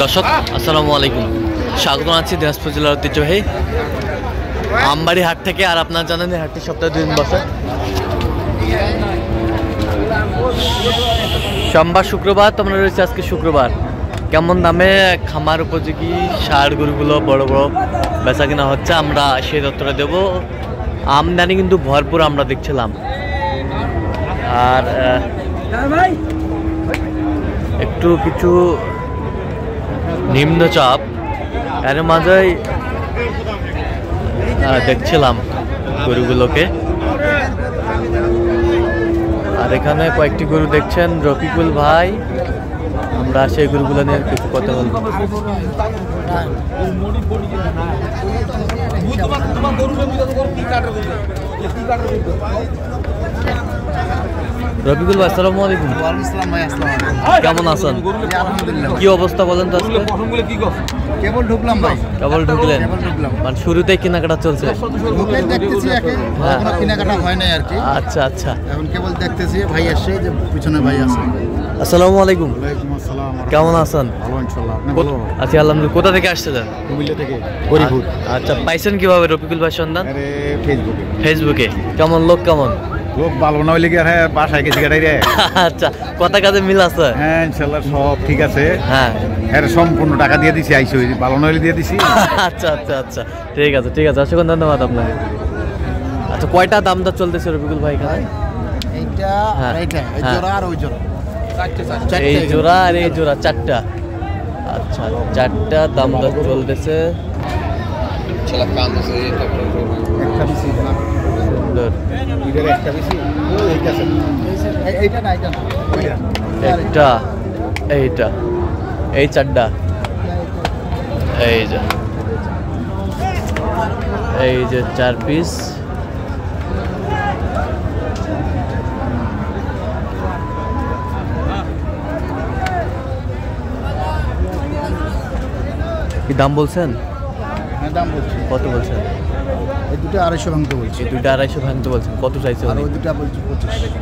দর্শক আসসালামু আলাইকুম, স্বাগত আছি দিনাজপুর জেলার ঐতিহ্যবাহী আমবাড়ি হাট থেকে। আর আপনারা জানেন এই হাটটি সপ্তাহে 2 দিন বসে, সোমবার শুক্রবার। তোমরা রয়েছে আজকে শুক্রবার। কেমন দামে খামার উপযোগী ষাঁড় গরুগুলো বড় বড় বেচা কিনা হচ্ছে, আমরা সেই তথ্যটা দেবো। আমদানি কিন্তু ভরপুর আমরা দেখছিলাম, আর একটু কিছু নিম্নচাপ এর মাঝেই দেখছিলাম গরুগুলোকে। আর এখানে কয়েকটি গরু দেখছেন রফিকুল ভাই, আমরা সেই গরুগুলো নিয়ে কিছু কথা বলবো। রফিকুল ভাই আসসালামু আলাইকুম। কেমন আছেন? কি অবস্থা বলেন তো আজকে? কেবল ঢুকলাম ভাই। কেবল ঢুকলেন? মানে শুরুতেই কেনাকাটা চলছে? দেখতেছি কেনাকাটা হয় নাই আর কি। আচ্ছা আচ্ছা, এখন কেবল দেখতেছি ভাই আসছে, যে পিছনে ভাই আছে। আসসালামু আলাইকুম। ওয়ালাইকুম আসসালাম। কেমন আছেন? ভালো ইনশাআল্লাহ। আপনি ভালো? আচ্ছা আলহামদুলিল্লাহ। কোথা থেকে আসছেন? কুমিল্লা থেকে। হরিপুর। আচ্ছা, পাইছেন কিভাবে রফিকুল ভাই সন্ধান? আরে ফেসবুকে। ফেসবুকে। কেমন লোক? কেমন লোক? ভালো না হইলে কি আর বাসায় গেছি গাড়ি রে। আচ্ছা, কথা কাজে মিল আছে? হ্যাঁ ইনশাআল্লাহ সব ঠিক আছে। হ্যাঁ, এর সম্পূর্ণ টাকা দিয়ে দিছি, আইসি হইছে, ভালো না হইলে দিয়ে দিছি। আচ্ছা আচ্ছা আচ্ছা, ঠিক আছে ঠিক আছে, অসংখ্য ধন্যবাদ আপনাকে। আচ্ছা, কয়টা দামটা চলতেছে রফিকুল ভাই এখানে? এইটা আর এইটা, এই জোড়া আর ওই জোড়া। এই জোড়া আর এই জোড়া, 4টা। আচ্ছা, 4টা দামটা চলতেছে। একটা বেশি না, সুন্দর। এটার একটা বেশি। এইটা আছে, এইটা না, এইটা না, ওইটা। একটা, এইটা, এই 4টা, এই যে 4 পিস। কি দাম বলছেন? হ্যাঁ দাম বলছি। কত বলছেন? এই দুটো 250 ভাঙতে বলছি। এই দুইটা 250 ভাঙতে বলছেন। কত চাইছে? আর ওই দুটো বলছি 25।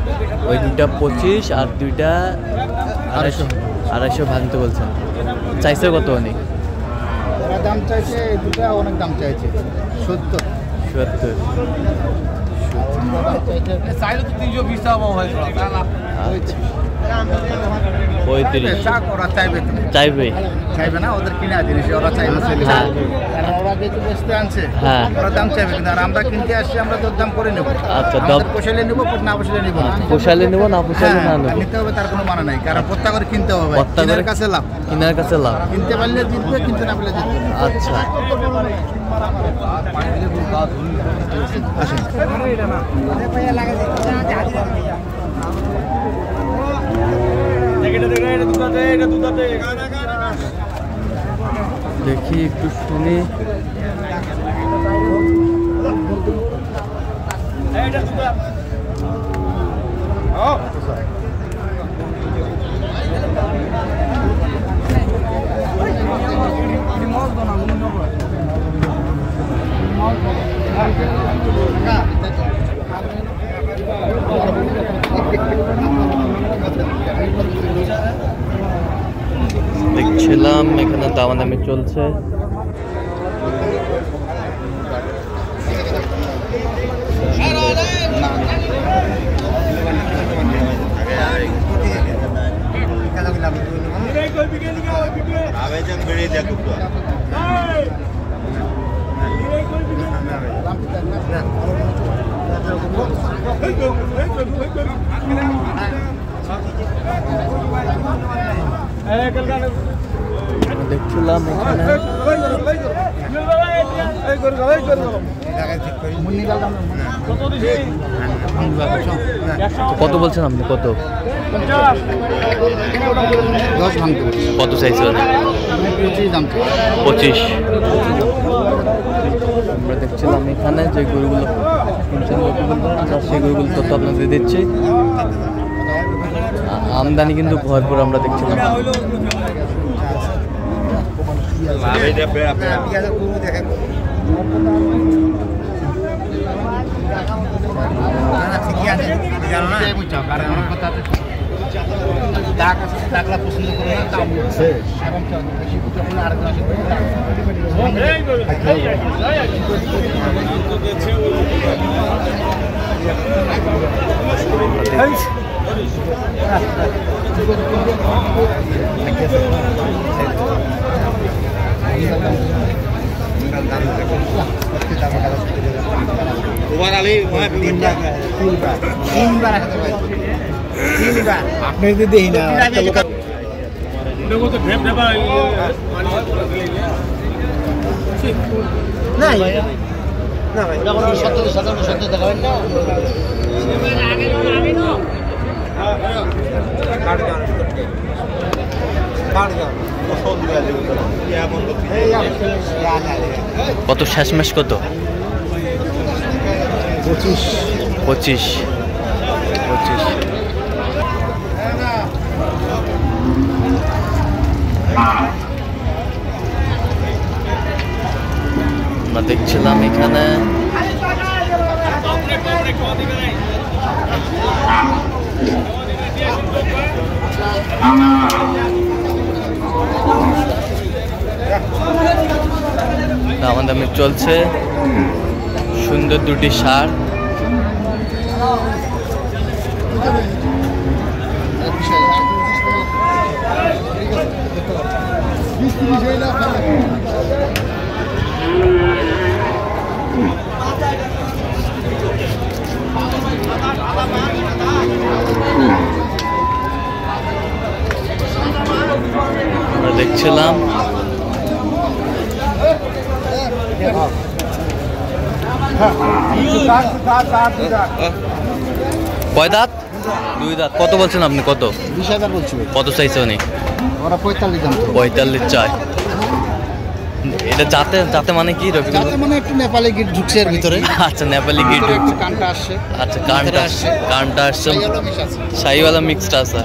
ওই দুইটা 25 আর দুইটা 250 ভাঙতে বলছেন। চাইছে কত উনি? ওরা দাম চাইছে, এই দুটো অনেক দাম চাইছে, 70। 70। চাইলে তো 320 টাকা হয়। 35 ওরা চাইবে তো, চাইবে চাইবে না, ওদের কিনা জিনিস ওরা চাইবে। হ্যাঁ। কারণ ওরা যেহেতু বেচতে আনছে, হ্যাঁ। ওরা দাম চাইবে, কিন্তু আর আমরা কিনতে আসছি, আমরা তো দাম করে নেবো। আচ্ছা, আমাদের পোষাইলে নেবো, না পোষাইলে নেবো না। পোষাইলে নেবো, না পোষাইলে না নেবো। নিতে হবে, তার কোনো মানে নাই। কারণ প্রত্যা করে কিনতে হবে, প্রত্যা করে কিনার কাছে লাভ। কিনার কাছে লাভ। কিনতে পারলে জিতবে, কিনতে না পারলে জিতবে না। আচ্ছা, আসেন। দেখি একটু শুনি। দেখছিলাম এখানে দামাদামি চলছে। দেখছিলাম এখানে কত বলছেন আপনি? কত? 10 ভাঙতে বলছি। কত চাইছেন? 25 দাম। 25। আমরা দেখছিলাম এখানে যে গরুগুলো কিনছেন, আমরা সেই গরুগুলো তথ্য আপনাদের দিচ্ছি। আমদানি কিন্তু ভরপুর আমরা দেখছিলাম। টাকলা পছন্দ করে না দাম বলছে এখন তো বেশি যখন আরেকজন আসে আপনি যদি দেখি না কত শেষমেশ কত? 25 25। আমরা দেখছিলাম এখানে আমাদের চলছে সুন্দর দুটি ষাঁড়। আমরা দেখছিলাম কয় দাঁত? 2 দাঁত। কত বলছেন আপনি? কত? 20,000 বলছি। কত চাইছে উনি? ওরা 45 দাম। 45 চাই। এটা যাতে যাতে মানে কি? যাতে মানে একটু নেপালি গিট ঢুকছে এর ভিতরে। আচ্ছা, নেপালি গিট ঢুকছে, কানটা আসছে। আচ্ছা, কানটা আসছে। শাহিওয়ালা মিক্সড আছে।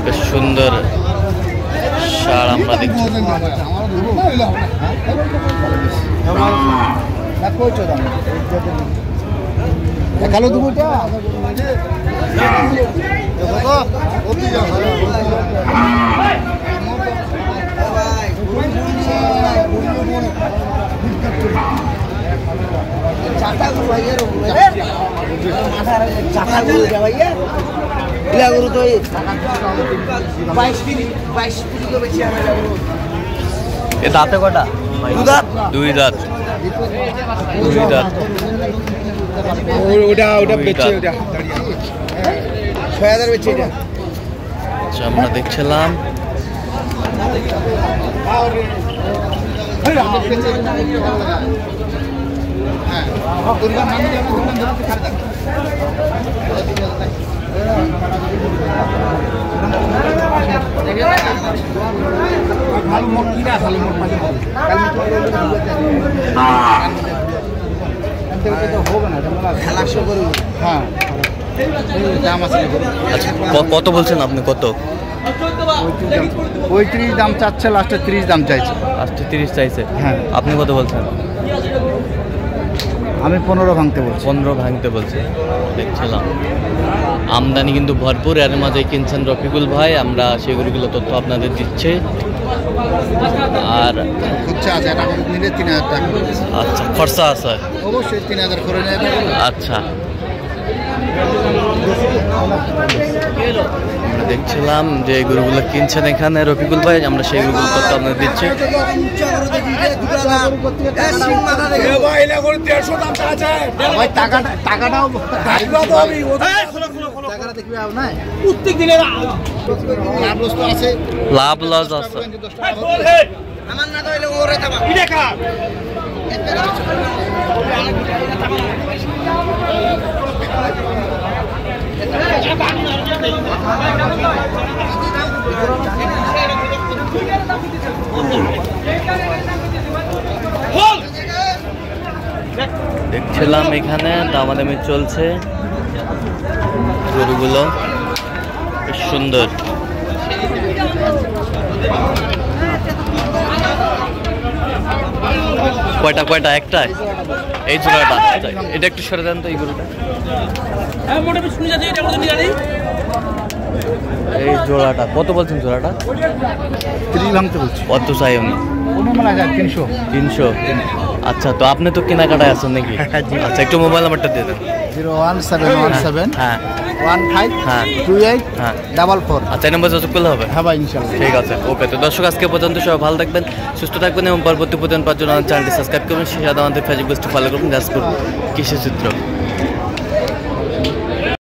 বেশ সুন্দর ষাঁড় আমরা দেখছি। কালো দুটোটা এ দাঁতে কটা? 2 দাঁত। 2 দাঁত। ওটা বেচে, ওটা 6,000 বেচে এটা। আচ্ছা, আমরা দেখছিলাম কত বলছেন আপনি? কত? 35 দাম চাচ্ছে, লাস্টে 30 দাম চাইছে। লাস্টে 30 চাইছে। হ্যাঁ। আপনি কত বলছেন? আমি 15 ভাঙতে বলছি। 15 ভাঙতে বলছে। দেখছিলাম আমদানি কিন্তু ভরপুর। এর মাঝে কিনছেন রফিকুল ভাই। আমরা সেগুলো তথ্য আপনাদের দিচ্ছি। আর খরচা আছে, টাকা নিলে 3,000 টাকা। আচ্ছা, খরচা আছে অবশ্যই 3,000 করে নেবে। আচ্ছা, আমরা দেখছিলাম যে গরুগুলো কিনছেন এখানে রফিকুল ভাই। আমরা সেই গরুগুলো তথ্য আপনাদের দিচ্ছি। লাভ লস আছে। দেখছিলাম এখানে দামাদামি চলছে গরুগুলো, বেশ সুন্দর। কয়টা? একটাই। এই জোড়াটা আচ্ছা, এটা একটু সরে দেন তো এই গরুটা। এই জোড়াটা কত বলছেন জোড়াটা? 30 ভাঙতে বলছি। কত চাই উনি? 300। 300। আচ্ছা, তো আপনি তো কেনাকাটায় আছেন নাকি? আচ্ছা, একটু মোবাইল নাম্বারটা দিয়ে দেন। 01717 হ্যাঁ 15 হ্যাঁ 28 হ্যাঁ। 44। আচ্ছা, এই নম্বর যোগাযোগ করলে হবে? হ্যাঁ ভাই ইনশাল্লাহ। ঠিক আছে, ওকে। তো দর্শক, আজকে পর্যন্ত সবাই ভালো থাকবেন, সুস্থ থাকবেন এবং পরবর্তী প্রতিদিন পাওয়ার জন্য চ্যানেলটি সাবস্ক্রাইব করবেন, সেই সাথে আমাদের ফেসবুক পেজটি ফলো করবেন, জাস্ট কৃষি চিত্র।